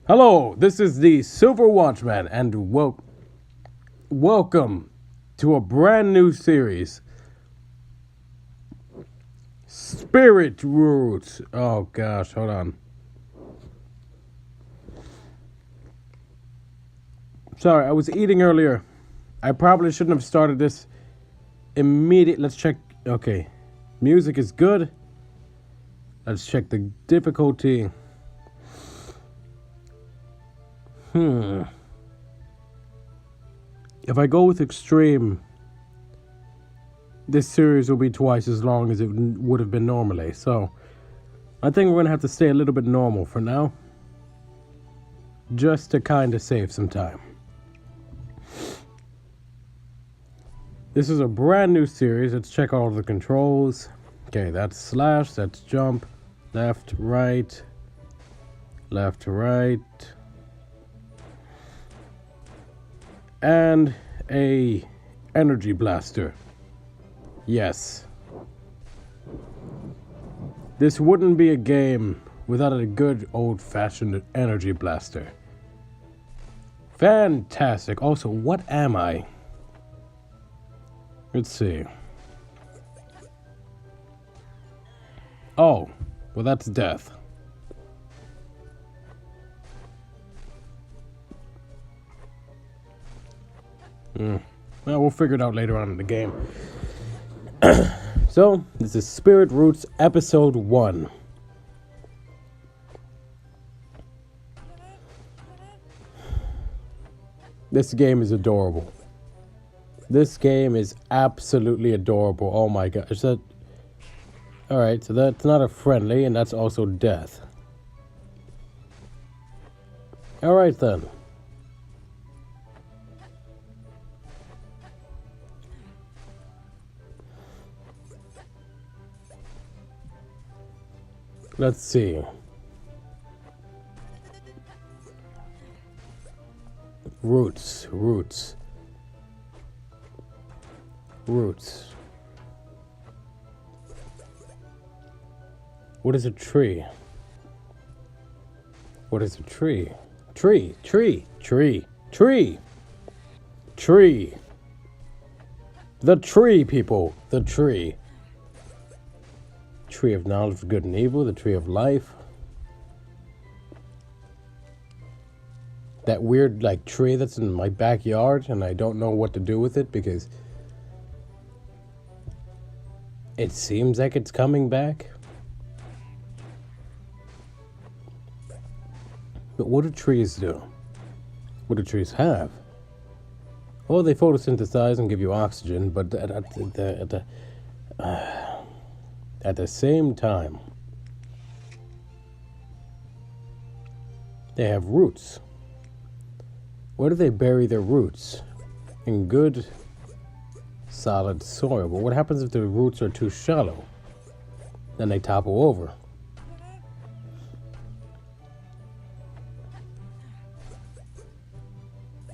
Hello, this is the Silver Watchman, and welcome to a brand new series, Spirit Roots. Oh gosh, hold on. Sorry, I was eating earlier. I probably shouldn't have started this immediate. Let's check. Okay, music is good. Let's check the difficulty. If I go with extreme, this series will be twice as long as it would have been normally. So, I think we're going to have to stay a little bit normal for now. Just to kind of save some time. This is a brand new series. Let's check all the controls. Okay, that's slash, that's jump, left, right, and a energy blaster. Yes. This wouldn't be a game without a good old-fashioned energy blaster. Fantastic. Also, what am I? Let's see. Oh, well, that's death. Well, we'll figure it out later on in the game. So, this is Spirit Roots Episode 1. This game is adorable. This game is absolutely adorable. Oh my gosh. Alright, so that's not a friendly, and that's also death. Alright then. Let's see. Roots. What is a tree? What is a tree? Tree. The tree, people. The tree. Tree of knowledge of good and evil. The tree of life. That weird, tree that's in my backyard, and I don't know what to do with it because it seems like it's coming back. But what do trees do? What do trees have? Well, they photosynthesize and give you oxygen, but at the same time, they have roots. Where do they bury their roots? In good, solid soil. But what happens if the roots are too shallow? Then they topple over.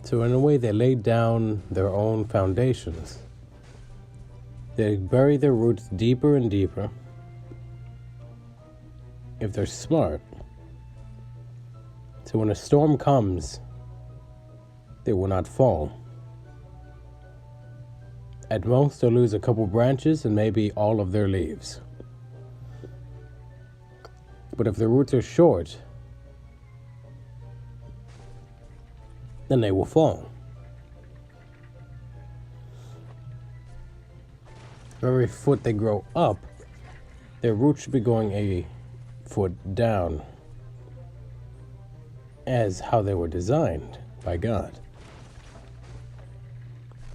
So in a way, they lay down their own foundations. They bury their roots deeper and deeper. If they're smart. So when a storm comes, they will not fall. At most, they'll lose a couple branches and maybe all of their leaves. But if their roots are short, then they will fall. Every foot they grow up, their roots should be going a foot down, as how they were designed by God.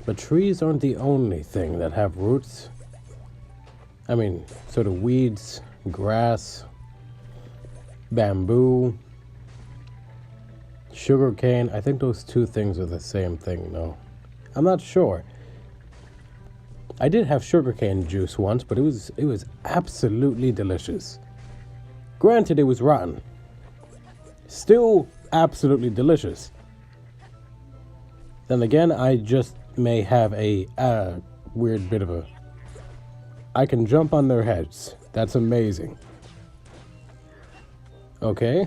But trees aren't the only thing that have roots. I mean, so do weeds, grass, bamboo, sugarcane. I think those two things are the same thing, though. I'm not sure. I did have sugarcane juice once, but it was absolutely delicious. Granted, it was rotten. Still absolutely delicious. Then again, I just may have a weird bit of a... I can jump on their heads. That's amazing. Okay.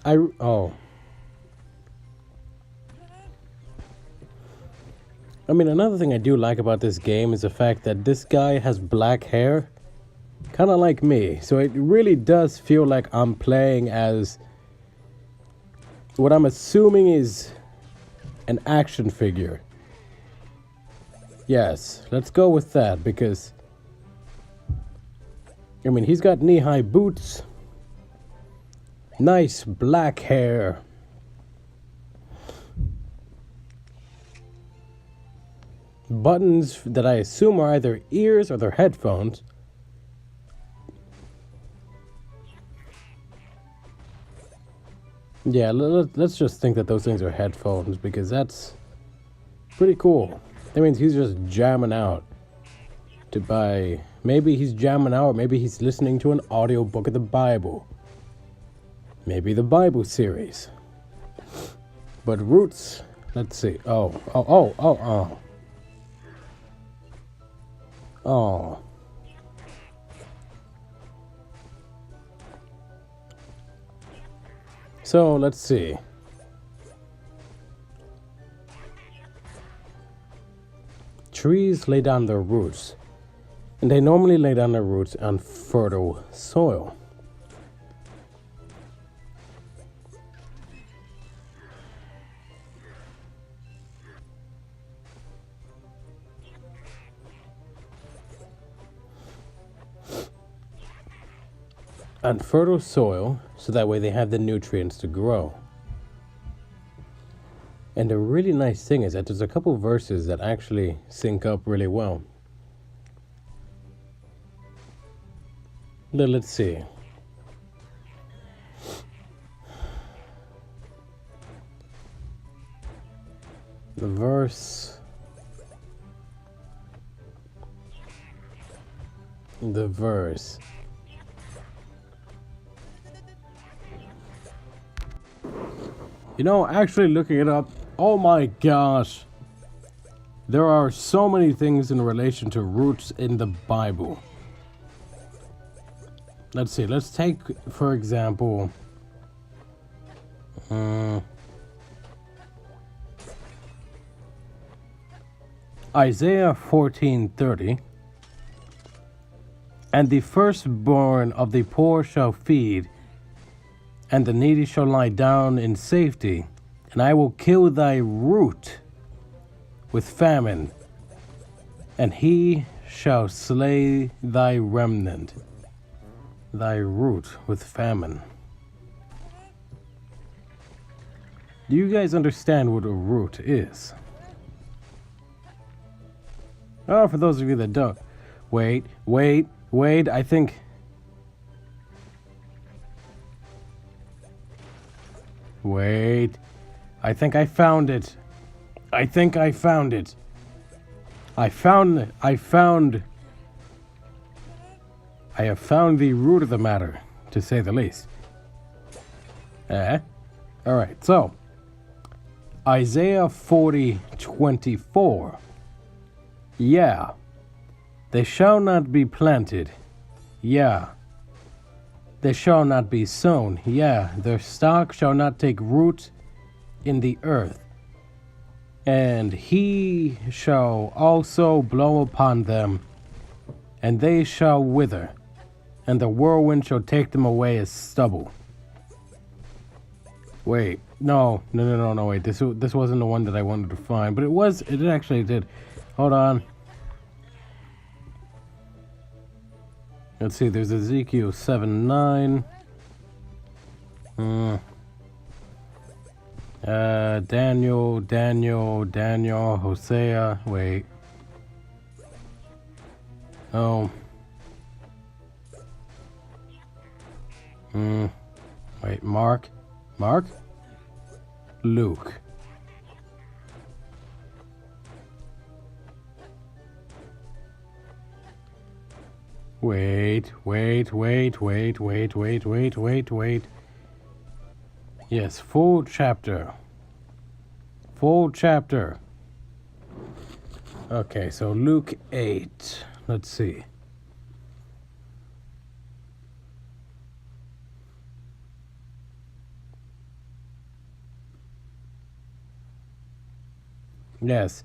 Oh. I mean, another thing I do like about this game is the fact that this guy has black hair, kind of like me. So it really does feel like I'm playing as what I'm assuming is an action figure. Yes, let's go with that because, I mean, he's got knee-high boots, nice black hair. Buttons that I assume are either ears or they're headphones. Yeah, let's just think that those things are headphones because that's pretty cool. That means he's just jamming out to buy. Maybe he's jamming out, or maybe he's listening to an audiobook of the Bible. Maybe the Bible series. But Roots, let's see. Oh. So let's see. Trees lay down their roots, and they normally lay down their roots on fertile soil. On fertile soil, so that way they have the nutrients to grow. And the really nice thing is that there's a couple verses that actually sync up really well. Let's see. The verse. You know, actually looking it up, oh my gosh. There are so many things in relation to roots in the Bible. Let's see, let's take, for example, Isaiah 14:30. And the firstborn of the poor shall feed, and the needy shall lie down in safety, and I will kill thy root with famine, and he shall slay thy remnant, thy root with famine. Do you guys understand what a root is? Oh, for those of you that don't. Wait, I think... Wait, I think I found it. I have found the root of the matter, to say the least. Alright, so Isaiah 40:24. Yeah, they shall not be planted. Yeah, they shall not be sown. Yeah, their stock shall not take root in the earth. And he shall also blow upon them, and they shall wither, and the whirlwind shall take them away as stubble. Wait, no, wait. This wasn't the one that I wanted to find, but it actually did. Hold on. Let's see, there's Ezekiel 7:9. Daniel, Hosea, wait. Oh. Wait, Mark? Luke. Wait. Yes, full chapter. Okay, so Luke 8. Let's see. Yes.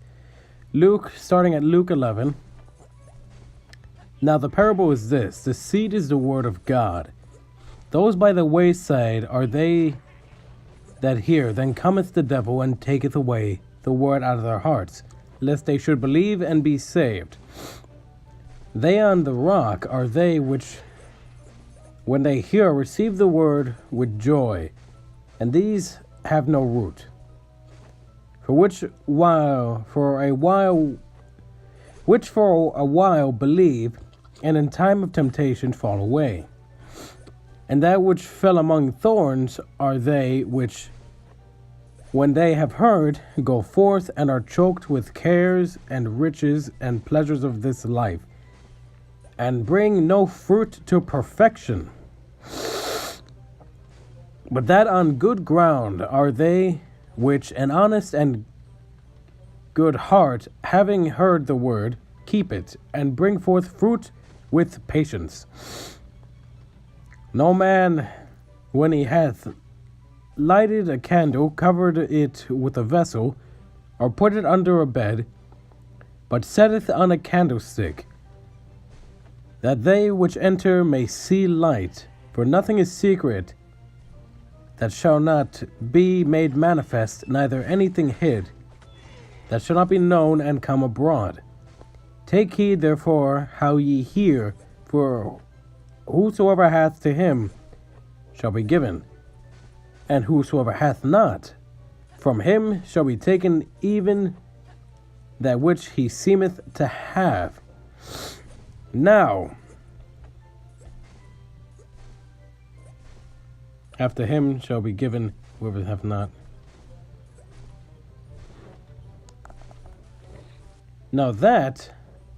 Luke, starting at Luke 11. Now the parable is this: the seed is the word of God. Those by the wayside are they that hear. Then cometh the devil and taketh away the word out of their hearts, lest they should believe and be saved. They on the rock are they which, when they hear, receive the word with joy, and these have no root. Which for a while believe, and in time of temptation fall away. And that which fell among thorns are they which, when they have heard, go forth and are choked with cares and riches and pleasures of this life, and bring no fruit to perfection. But that on good ground are they which an honest and good heart, having heard the word, keep it, and bring forth fruit with patience. No man, when he hath lighted a candle, covered it with a vessel, or put it under a bed, but setteth on a candlestick, that they which enter may see light. For nothing is secret that shall not be made manifest, neither anything hid that shall not be known and come abroad. Take heed therefore how ye hear, for whosoever hath, to him shall be given, and whosoever hath not, from him shall be taken even that which he seemeth to have. Now, after him shall be given whoever hath not. Now that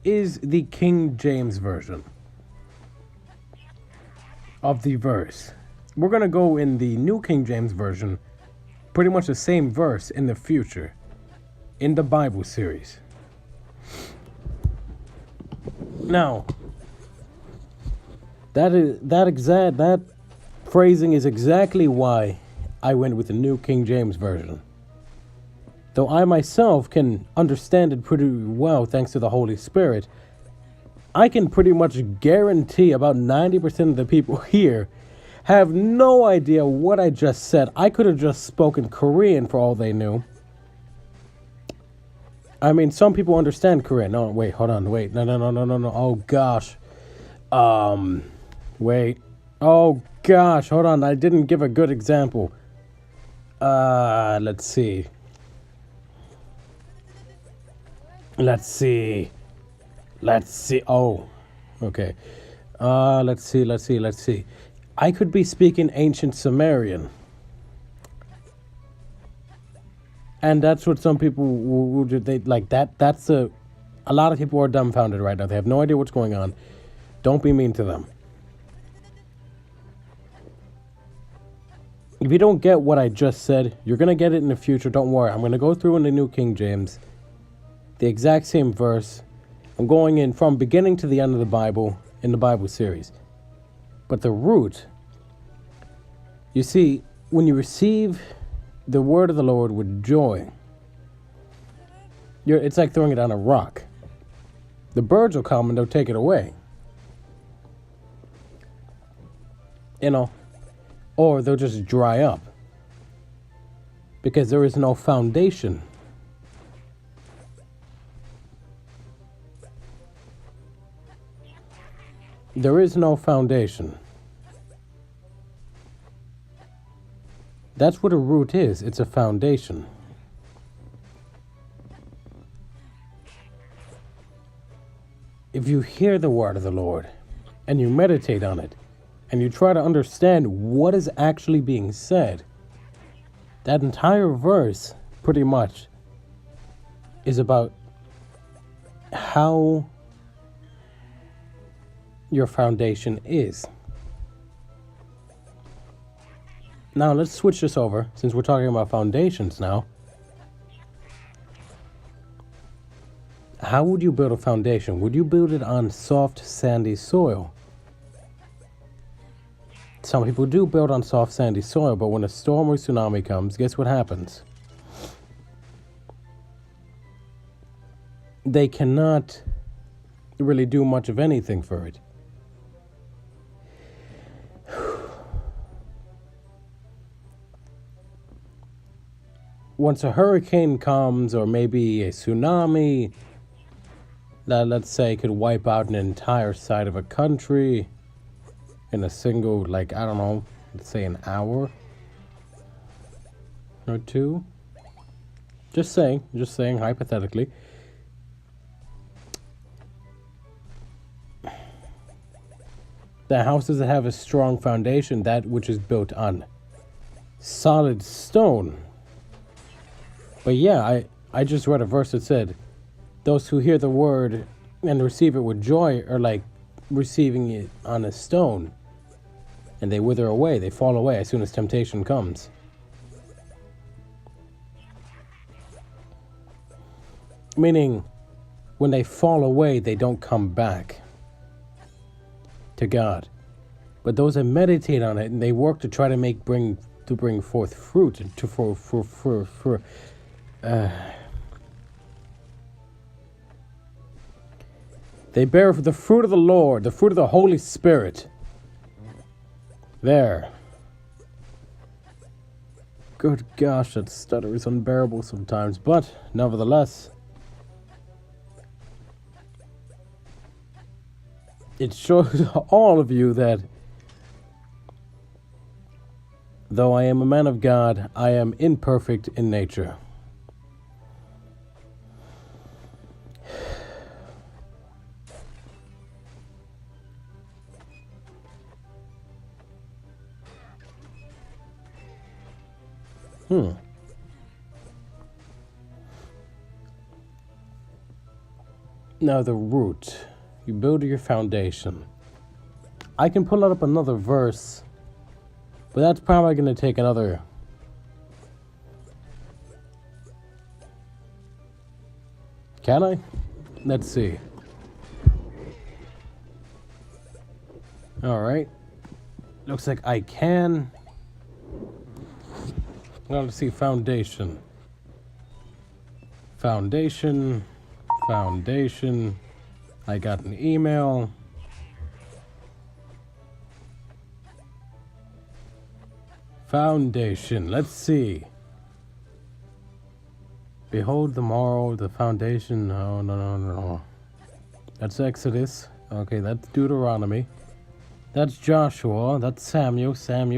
is the King James Version of the verse. We're going to go in the New King James Version, pretty much the same verse in the future, in the Bible series. Now, that phrasing is exactly why I went with the New King James Version. Though I myself can understand it pretty well thanks to the Holy Spirit, I can pretty much guarantee about 90% of the people here have no idea what I just said. I could have just spoken Korean for all they knew. I mean, some people understand Korean. No, wait, hold on, wait. No. Oh, gosh. Wait. Oh, gosh, hold on. I didn't give a good example. Let's see. Oh, okay. Let's see. I could be speaking ancient Sumerian. And that's what some people would, they like that. That's a lot of people are dumbfounded right now. They have no idea what's going on. Don't be mean to them. If you don't get what I just said, you're going to get it in the future. Don't worry. I'm going to go through in the New King James, the exact same verse. I'm going in from beginning to the end of the Bible in the Bible series. But the root, you see, when you receive the word of the Lord with joy, it's like throwing it on a rock. The birds will come and they'll take it away. You know, or they'll just dry up because there is no foundation. There is no foundation. That's what a root is. It's a foundation. If you hear the word of the Lord and you meditate on it and you try to understand what is actually being said, that entire verse pretty much is about how your foundation is. Now let's switch this over, since we're talking about foundations now. How would you build a foundation? Would you build it on soft, sandy soil? Some people do build on soft, sandy soil, but when a storm or tsunami comes, guess what happens? they cannot really do much of anything for it. Once a hurricane comes, or maybe a tsunami that, let's say, could wipe out an entire side of a country in a single, like, I don't know, let's say an hour or two. Just saying hypothetically. The houses that have a strong foundation, that which is built on solid stone. But yeah, I just read a verse that said, those who hear the word and receive it with joy are like receiving it on a stone. And they wither away, they fall away as soon as temptation comes. Meaning, when they fall away, they don't come back to God. But those that meditate on it and they work to try to bring forth fruit and they bear the fruit of the Lord, the fruit of the Holy Spirit. There. Good gosh, that stutter is unbearable sometimes, but nevertheless, it shows all of you that though I am a man of God, I am imperfect in nature. Now the root. You build your foundation. I can pull up another verse, but that's probably going to take another... Can I? Let's see. Alright. Looks like I can. Now let's see, foundation. Foundation. I got an email. Foundation. Let's see. Behold the morrow, the foundation. Oh, no. That's Exodus. Okay, that's Deuteronomy. That's Joshua. That's Samuel.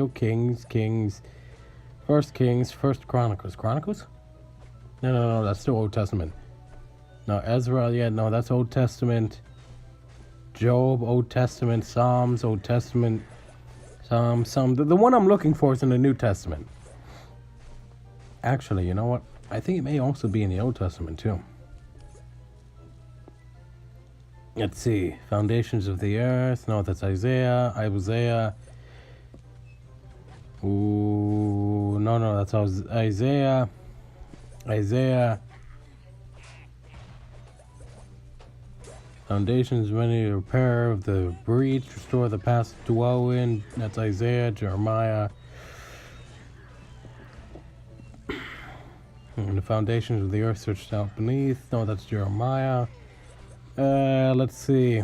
Kings. First Kings, First Chronicles. Chronicles? No, that's the Old Testament. No, Ezra, that's Old Testament. Job, Old Testament. Psalms, Old Testament. Some. The one I'm looking for is in the New Testament. Actually, you know what? I think it may also be in the Old Testament, too. Let's see. Foundations of the earth. No, that's Isaiah. Ooh, no, that's Isaiah. Foundations, many repair of the breach, restore the past, dwell in. That's Isaiah, Jeremiah. And the foundations of the earth searched out beneath. No, that's Jeremiah. Let's see.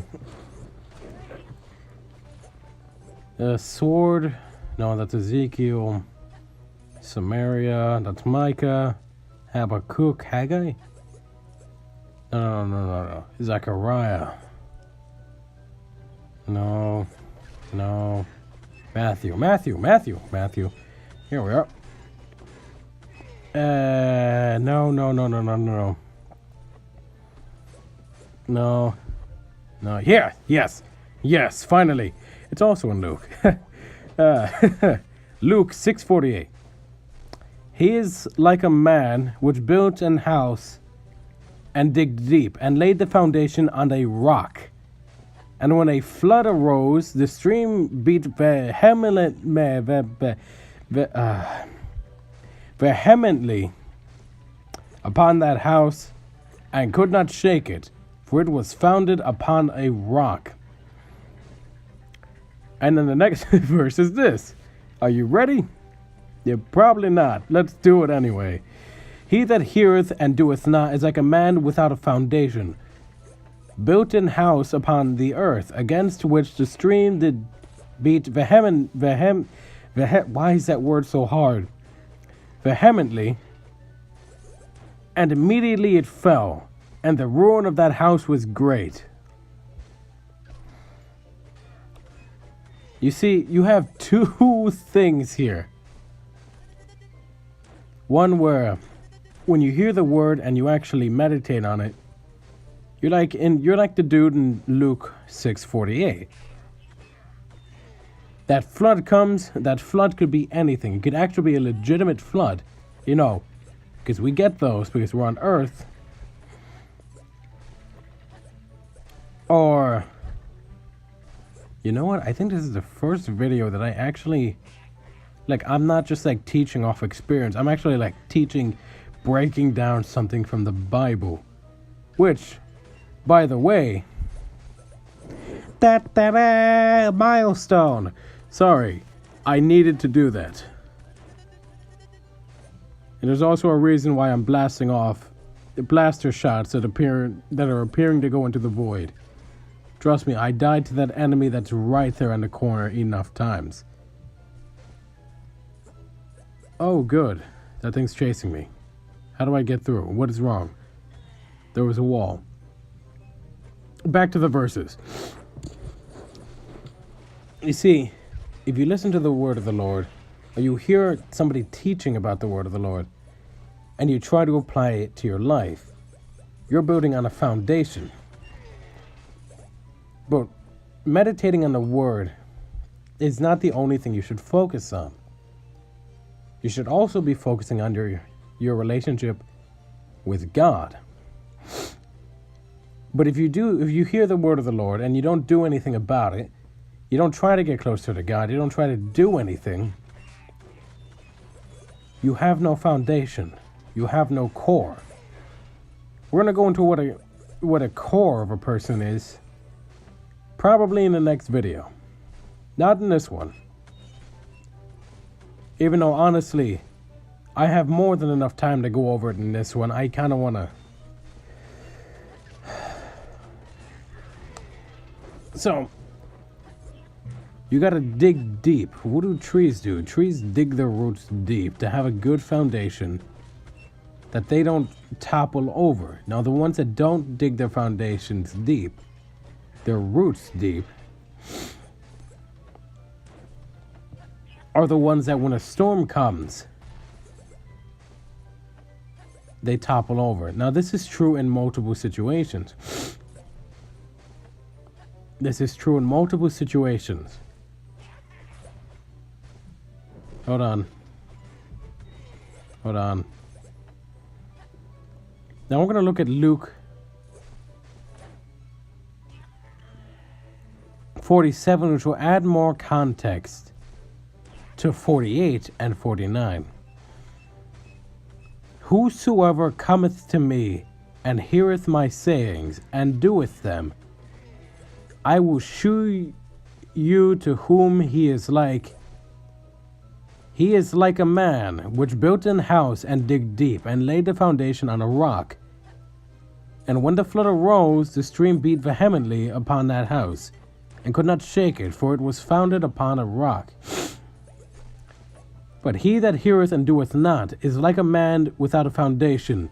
Sword. No, that's Ezekiel. Samaria. That's Micah. Habakkuk. Haggai? No. Zechariah. No. Matthew. Here we are. No. Here. Yes, finally. It's also in Luke. Luke 6:48. He is like a man which built an house and digged deep and laid the foundation on a rock. And when a flood arose, the stream beat vehemently upon that house and could not shake it, for it was founded upon a rock. And then the next verse is this. Are you ready? You're probably not. Let's do it anyway. He that heareth and doeth not is like a man without a foundation, built an house upon the earth, against which the stream did beat why is that word so hard? Vehemently, and immediately it fell, and the ruin of that house was great. You see, you have two things here. One where, when you hear the word and you actually meditate on it, you're like the dude in Luke 6:48. That flood comes. That flood could be anything. It could actually be a legitimate flood, because we get those because we're on Earth. Or, you know what? I think this is the first video that I actually, I'm not just teaching off experience. I'm actually teaching, breaking down something from the Bible, which, by the way, milestone. Sorry, I needed to do that. And there's also a reason why I'm blasting off the blaster shots that are appearing to go into the void. Trust me, I died to that enemy that's right there in the corner enough times. Oh, good. That thing's chasing me. How do I get through? What is wrong? There was a wall. Back to the verses. You see, if you listen to the word of the Lord, or you hear somebody teaching about the word of the Lord, and you try to apply it to your life, you're building on a foundation. But meditating on the word is not the only thing you should focus on. You should also be focusing on your relationship with God. But if you hear the word of the Lord and you don't do anything about it, you don't try to get closer to God, you don't try to do anything, you have no foundation. You have no core. We're going to go into what a core of a person is, probably in the next video. Not in this one. Even though, honestly, I have more than enough time to go over it in this one. I kind of want to... So, you got to dig deep. What do trees do? Trees dig their roots deep to have a good foundation that they don't topple over. Now, the ones that don't dig their foundations deep, their roots deep, are the ones that when a storm comes, they topple over. Now, this is true in multiple situations. This is true in multiple situations. Hold on. Now we're going to look at Luke 47, which will add more context to 48 and 49. Whosoever cometh to me and heareth my sayings and doeth them, I will shew you to whom he is like. He is like a man which built an house and digged deep and laid the foundation on a rock. And when the flood arose, the stream beat vehemently upon that house, and could not shake it, for it was founded upon a rock. But he that heareth and doeth not is like a man without a foundation,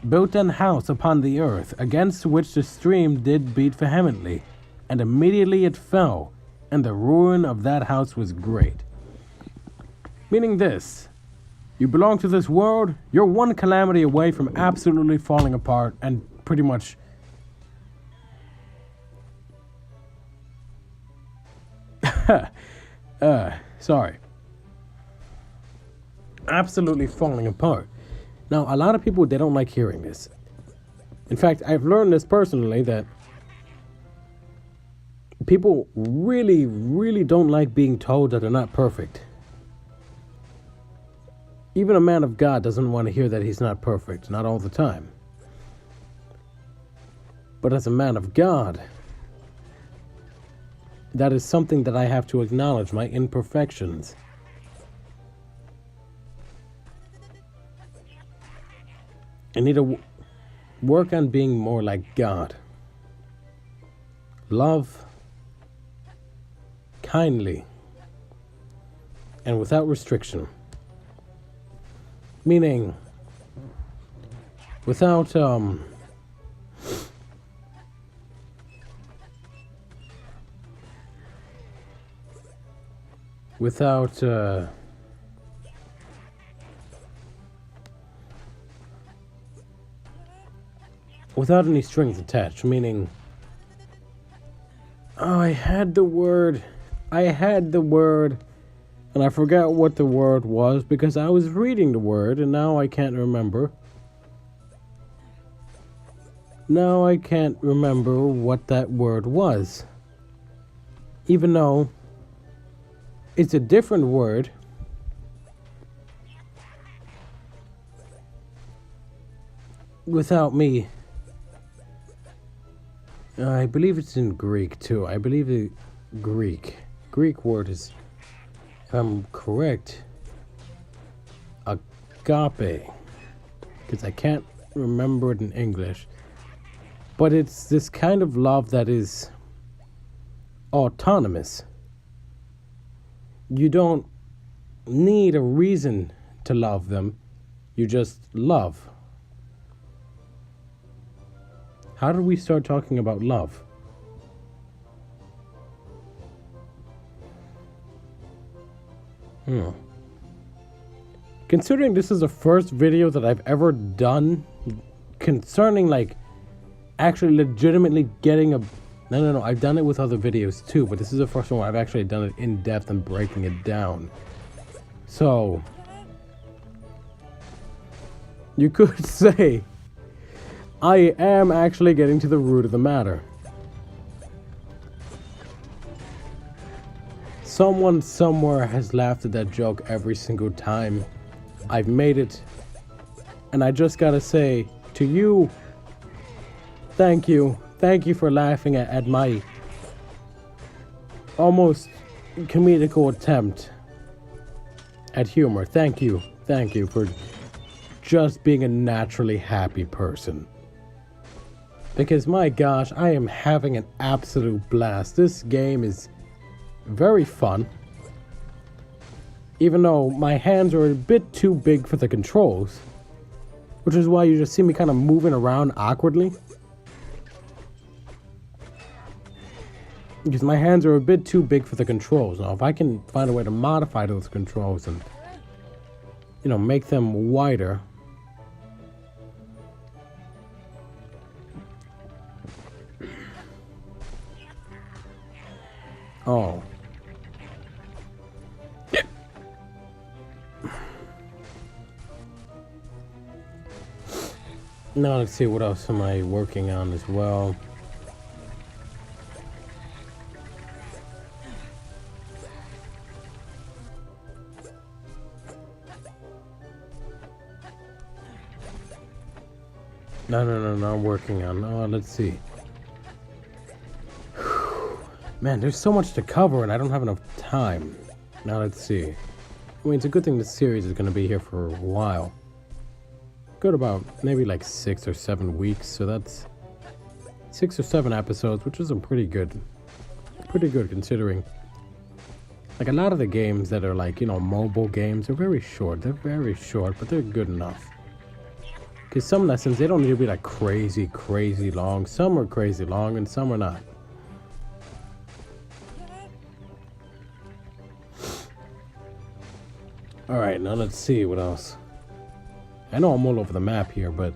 built an house upon the earth, against which the stream did beat vehemently, and immediately it fell, and the ruin of that house was great. Meaning this, you belong to this world, you're one calamity away from absolutely falling apart and pretty much absolutely falling apart. Now, a lot of people, they don't like hearing this. In fact, I've learned this personally, that people really, really don't like being told that they're not perfect. Even a man of God doesn't want to hear that he's not perfect, not all the time. But as a man of God, that is something that I have to acknowledge, my imperfections. I need to work on being more like God. Love kindly and without restriction. Meaning, without without any strings attached. Meaning, oh, I had the word, and I forgot what the word was because I was reading the word and now I can't remember. Now I can't remember what that word was. Even though it's a different word. Without me. I believe it's in Greek too. I believe the Greek word is, if I'm correct, agape. Because I can't remember it in English. But it's this kind of love that is autonomous. You don't need a reason to love them. You just love. How did we start talking about love? Considering this is the first video that I've ever done concerning, like, actually legitimately getting a... No, I've done it with other videos too, but this is the first one where I've actually done it in depth and breaking it down. So, you could say I am actually getting to the root of the matter. Someone somewhere has laughed at that joke every single time I've made it. And I just gotta say to you, thank you. Thank you for laughing at my almost comedical attempt at humor. Thank you. Thank you for just being a naturally happy person. Because my gosh, I am having an absolute blast. This game is very fun. Even though my hands are a bit too big for the controls. Which is why you just see me kind of moving around awkwardly. Because my hands are a bit too big for the controls. Now, if I can find a way to modify those controls and, you know, make them wider. Oh. Now let's see, what else am I working on as well. No, I'm working on. Oh, let's see. Man, there's so much to cover and I don't have enough time. Now let's see. I mean, it's a good thing this series is going to be here for a while. Good, about maybe like 6 or 7 weeks. So that's 6 or 7 episodes, which is pretty good. Pretty good considering. Like a lot of the games that are like, you know, mobile games are very short. They're very short, but they're good enough. Because some lessons, they don't need to be like crazy long. Some are crazy long and some are not. Alright, now let's see what else. I know I'm all over the map here, but...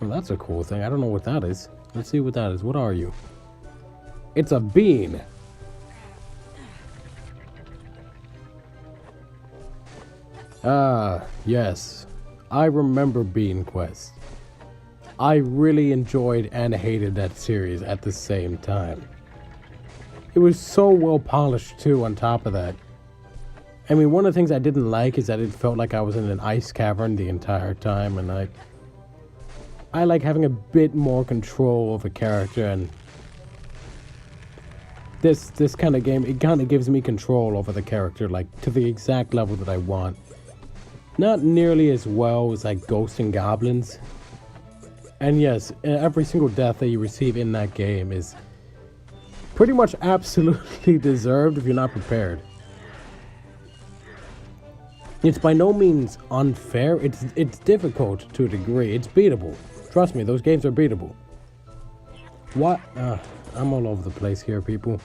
Well, that's a cool thing. I don't know what that is. Let's see what that is. What are you? It's a bean. Ah, yes. I remember Bean Quest. I really enjoyed and hated that series at the same time. It was so well polished too, on top of that. I mean, one of the things I didn't like is that it felt like I was in an ice cavern the entire time, and I like having a bit more control of a character, and this kind of game, it kind of gives me control over the character, like to the exact level that I want. Not nearly as well as like Ghosts and Goblins. And yes, every single death that you receive in that game is pretty much absolutely deserved if you're not prepared. It's by no means unfair. It's difficult to a degree. It's beatable. Trust me, those games are beatable. What? I'm all over the place here, people.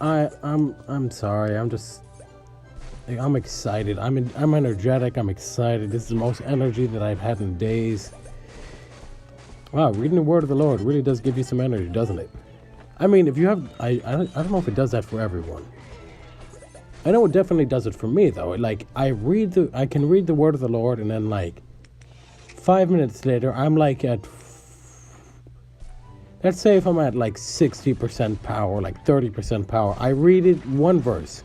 I'm sorry. I'm excited. I'm energetic. I'm excited. This is the most energy that I've had in days. Wow, reading the word of the Lord really does give you some energy, doesn't it? I mean, if you have, I don't know if it does that for everyone. I know it definitely does it for me though. Like I can read the word of the Lord, and then like 5 minutes later, I'm like at, let's say if I'm at like 60% power, like 30% power, I read it one verse.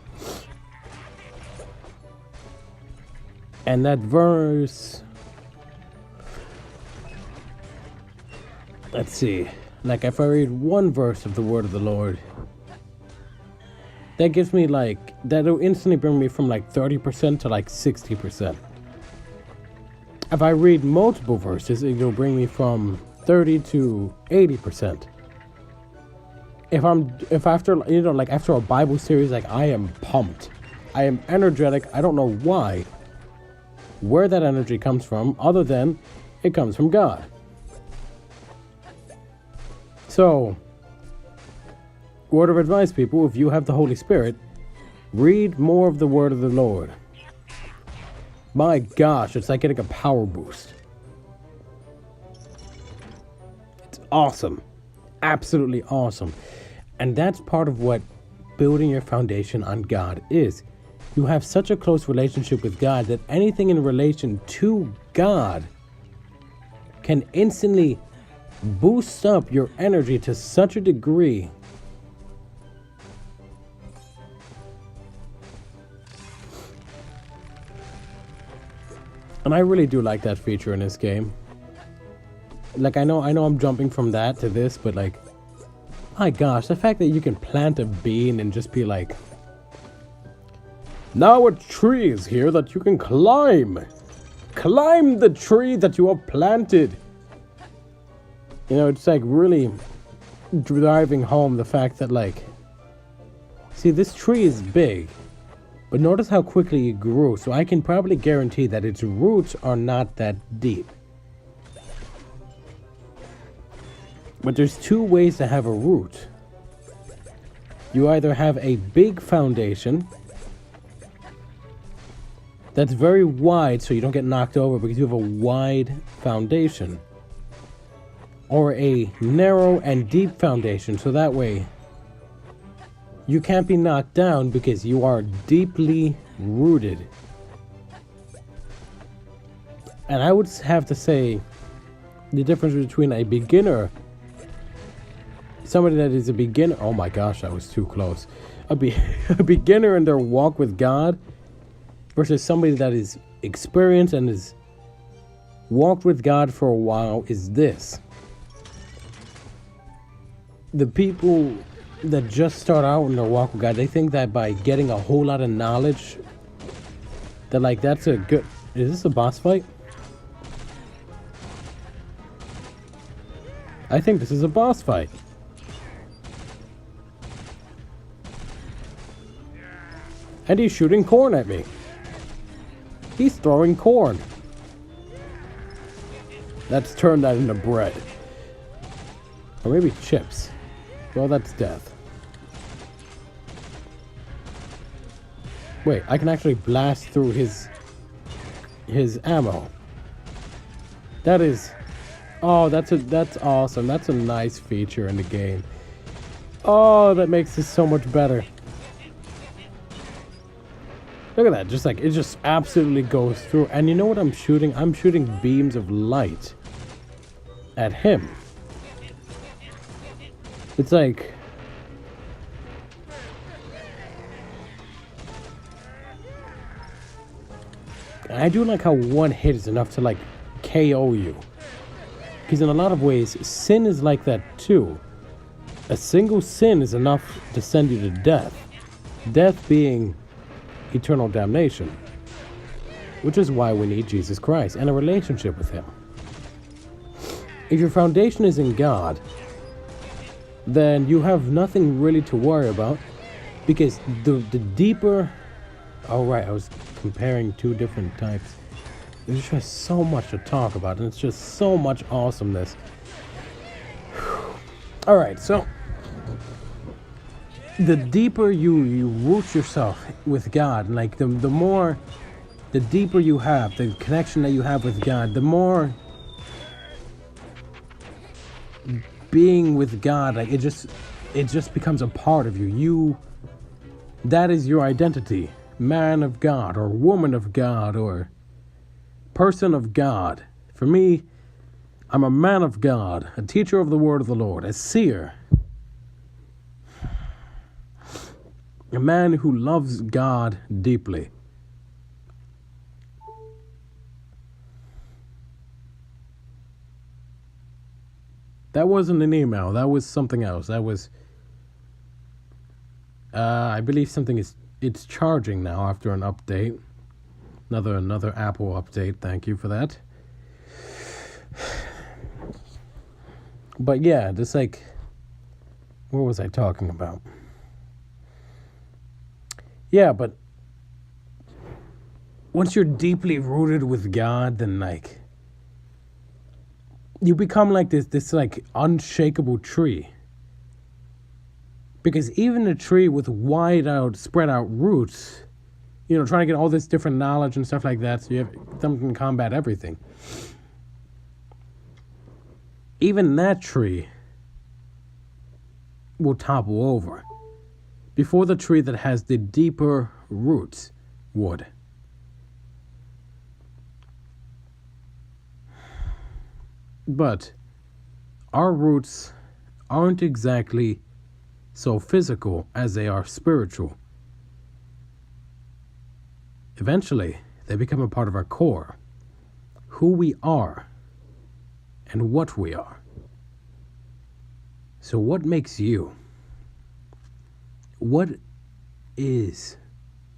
And that verse, let's see, like if I read one verse of the word of the Lord, that gives me like, that'll instantly bring me from like 30% to like 60%. If I read multiple verses, it'll bring me from 30 to 80%. If after, you know, like after a Bible series, like I am pumped. I am energetic. I don't know why. Where that energy comes from, other than it comes from God. So, word of advice, people, if you have the Holy Spirit, read more of the word of the Lord. My gosh, it's like getting a power boost. It's awesome. Absolutely awesome. And that's part of what building your foundation on God is. You have such a close relationship with God that anything in relation to God can instantly boost up your energy to such a degree and I really do like that feature in this game. Like I know I'm jumping from that to this, but like, my gosh, the fact that you can plant a bean and just be like, now a tree is here that you can climb. Climb the tree that you have planted. You know, it's like really driving home the fact that like, see, this tree is big, but notice how quickly it grew. So I can probably guarantee that its roots are not that deep. But there's two ways to have a root. You either have a big foundation that's very wide so you don't get knocked over because you have a wide foundation, or a narrow and deep foundation so that way you can't be knocked down because you are deeply rooted. And I would have to say the difference between a beginner, somebody that is a beginner, oh my gosh, that was too close, a beginner in their walk with God versus somebody that is experienced and has walked with God for a while is this. The people that just start out in their walk with God, they think that by getting a whole lot of knowledge, that like that's a good, is this a boss fight? I think this is a boss fight. And he's shooting corn at me. He's throwing corn. Let's turn that into bread. Or maybe chips. Well, that's death. Wait, I can actually blast through his ammo. That is, oh, that's awesome. That's a nice feature in the game. Oh, that makes this so much better. Look at that, just like, it just absolutely goes through. And you know what I'm shooting? I'm shooting beams of light at him. It's like, I do like how one hit is enough to like KO you. Because in a lot of ways, sin is like that too. A single sin is enough to send you to death. Death being eternal damnation. Which is why we need Jesus Christ and a relationship with Him. If your foundation is in God, then you have nothing really to worry about, because the deeper... Oh right, I was comparing two different types. There's just so much to talk about, and it's just so much awesomeness. Alright, so the deeper you root yourself with God, like the deeper you have, the connection that you have with God, the more being with God, like it just becomes a part of you. That is your identity. Man of God, or woman of God, or person of God. For me, I'm a man of God, a teacher of the word of the Lord, a seer. A man who loves God deeply. That wasn't an email. That was something else. That was... I believe it's charging now after an update. Another Apple update. Thank you for that. But yeah, just like... What was I talking about? Yeah, but... Once you're deeply rooted with God, then like... You become like this like unshakable tree. Because even a tree with spread out roots, trying to get all this different knowledge and stuff like that, so you have something to combat everything. Even that tree will topple over before the tree that has the deeper roots would. But our roots aren't exactly so physical as they are spiritual. Eventually, they become a part of our core, who we are, and what we are. So what makes you? What is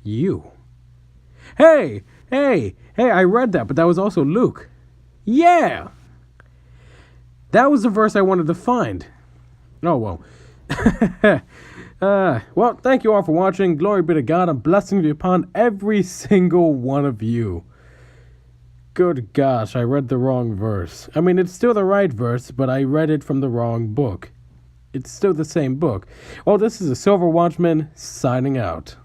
you? Hey, I read that, but that was also Luke. Yeah! That was the verse I wanted to find. Oh, well. Well, thank you all for watching. Glory be to God, and blessings be upon every single one of you. Good gosh, I read the wrong verse. I mean, it's still the right verse, but I read it from the wrong book. It's still the same book. Well, this is a Silver Watchman signing out.